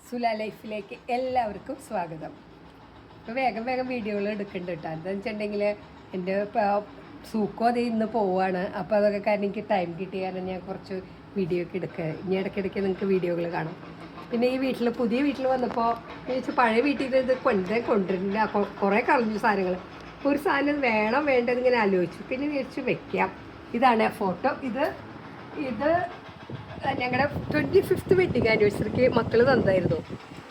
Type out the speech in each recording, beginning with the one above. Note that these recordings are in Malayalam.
സുല ലൈഫിലേക്ക് എല്ലാവർക്കും സ്വാഗതം. ഇപ്പോൾ വേഗം വേഗം വീഡിയോകൾ എടുക്കുന്നുണ്ട് കേട്ടോ. എന്താണെന്ന് വെച്ചിട്ടുണ്ടെങ്കിൽ എൻ്റെ സൂക്കോ അത് ഇന്ന് പോവുകയാണ്. അപ്പോൾ അതൊക്കെ കാരണം എനിക്ക് ടൈം കിട്ടിയ കാരണം ഞാൻ കുറച്ച് വീഡിയോ ഒക്കെ എടുക്കുക. ഇനി ഇടയ്ക്കിടയ്ക്ക് നിങ്ങൾക്ക് വീഡിയോകൾ കാണാം. പിന്നെ ഈ വീട്ടിൽ പുതിയ വീട്ടിൽ വന്നപ്പോൾ പഴയ വീട്ടിൽ ഇത് കൊണ്ടുവരില്ല, കുറേ കളഞ്ഞു സാധനങ്ങൾ. ഒരു സാധനം വേണം വേണ്ടതിങ്ങനെ ആലോചിച്ചു. പിന്നെ വിചാരിച്ചു വെക്കാം. ഇതാണ് ഫോട്ടോ. ഇത് ഞങ്ങളുടെ 25th വെഡിങ് ആനിവേഴ്സറിക്ക് മക്കൾ തന്നായിരുന്നു.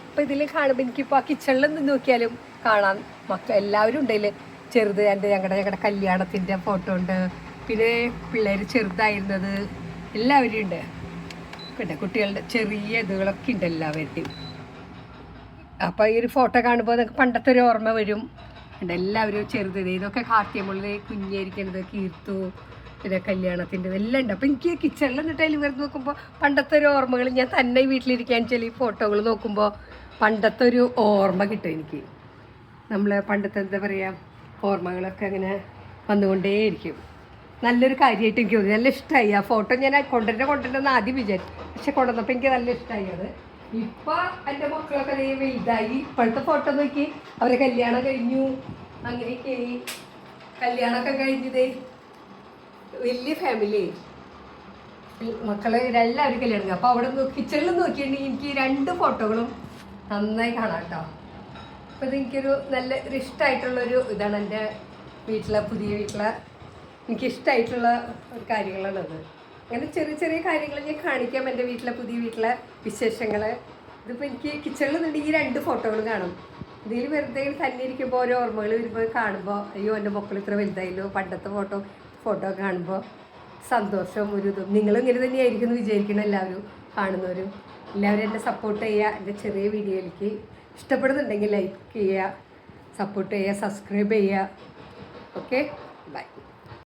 അപ്പോൾ ഇതിൽ കാണുമ്പോൾ എനിക്കിപ്പോൾ ആ കിച്ചണിൽ നിന്ന് നോക്കിയാലും കാണാം എല്ലാവരും ഉണ്ടതിൽ. ചെറുത് ഞങ്ങളുടെ കല്യാണത്തിൻ്റെ ഫോട്ടോ ഉണ്ട്. പിന്നെ പിള്ളേർ ചെറുതായിരുന്നത് എല്ലാവരും ഉണ്ട്. പിന്നെ കുട്ടികളുടെ ചെറിയ ഇതുകളൊക്കെ ഉണ്ട് എല്ലാവരുടെയും. അപ്പോൾ ഈ ഒരു ഫോട്ടോ കാണുമ്പോൾ നമുക്ക് പണ്ടത്തെ ഒരു ഓർമ്മ വരും. എല്ലാവരും ചെറുത് ഇതൊക്കെ കാർത്തിയമുള്ളത് കുഞ്ഞായിരിക്കുന്നത് കീർത്തു പിന്നെ കല്യാണത്തിൻ്റെ എല്ലാം ഉണ്ട്. അപ്പോൾ എനിക്ക് കിച്ചണിൽ നിന്നിട്ട് അതിൽ വെറുതെ നോക്കുമ്പോൾ പണ്ടത്തെ ഒരു ഓർമ്മകൾ ഞാൻ തന്നെ വീട്ടിലിരിക്കാൻ വെച്ചാൽ ഈ ഫോട്ടോകൾ നോക്കുമ്പോൾ പണ്ടത്തെ ഒരു ഓർമ്മ കിട്ടും എനിക്ക്. നമ്മൾ പണ്ടത്തെ എന്താ പറയുക ഓർമ്മകളൊക്കെ അങ്ങനെ വന്നുകൊണ്ടേയിരിക്കും. നല്ലൊരു കാര്യമായിട്ട് എനിക്ക് തോന്നി. നല്ല ഇഷ്ടമായി ആ ഫോട്ടോ. ഞാൻ കൊണ്ടുവരുന്ന ആദ്യം വിചാരിച്ചു, പക്ഷെ കൊണ്ടുവന്നപ്പോൾ എനിക്ക് നല്ല ഇഷ്ടമായി അത്. ഇപ്പോൾ എൻ്റെ മക്കളൊക്കെ വലുതായി. ഇപ്പോഴത്തെ ഫോട്ടോ നോക്കി അവരെ കല്യാണം കഴിഞ്ഞു. അങ്ങനെയൊക്കെ കല്യാണമൊക്കെ കഴിഞ്ഞതേ വലിയ ഫാമിലി മക്കളെ എല്ലാവരും കല്യാണം. അപ്പോൾ അവിടെ കിച്ചണിൽ നോക്കിയിട്ടുണ്ടെങ്കിൽ എനിക്ക് ഈ 2 ഫോട്ടോകളും നന്നായി കാണാം കേട്ടോ. അപ്പോൾ ഇതെനിക്കൊരു നല്ല ഒരു ഇഷ്ടമായിട്ടുള്ളൊരു ഇതാണ്. എൻ്റെ പുതിയ വീട്ടിലെ എനിക്കിഷ്ടമായിട്ടുള്ള ഒരു കാര്യങ്ങളാണത്. അങ്ങനെ ചെറിയ ചെറിയ കാര്യങ്ങൾ ഞാൻ കാണിക്കാം. എൻ്റെ പുതിയ വീട്ടിലെ വിശേഷങ്ങൾ. ഇതിപ്പോൾ എനിക്ക് കിച്ചണിൽ നിന്നുണ്ടെങ്കിൽ ഈ 2 ഫോട്ടോകൾ കാണും. ഇതിൽ വെറുതെ തന്നെ ഇരിക്കുമ്പോൾ ഓരോ ഓർമ്മകൾ വരുമ്പോൾ കാണുമ്പോൾ അയ്യോ എൻ്റെ മക്കൾ ഇത്ര വലുതായല്ലോ. പണ്ടത്തെ ഫോട്ടോ കാണുമ്പോൾ സന്തോഷം ഒരു ഇതും. നിങ്ങളും ഇങ്ങനെ തന്നെയായിരിക്കും എന്ന് വിചാരിക്കണം. എല്ലാവരും കാണുന്നവരും എല്ലാവരും എന്നെ സപ്പോർട്ട് ചെയ്യുക. എൻ്റെ ചെറിയ വീഡിയോയിലേക്ക് ഇഷ്ടപ്പെടുന്നുണ്ടെങ്കിൽ ലൈക്ക് ചെയ്യുക, സപ്പോർട്ട് ചെയ്യുക, സബ്സ്ക്രൈബ് ചെയ്യുക. Okay, by.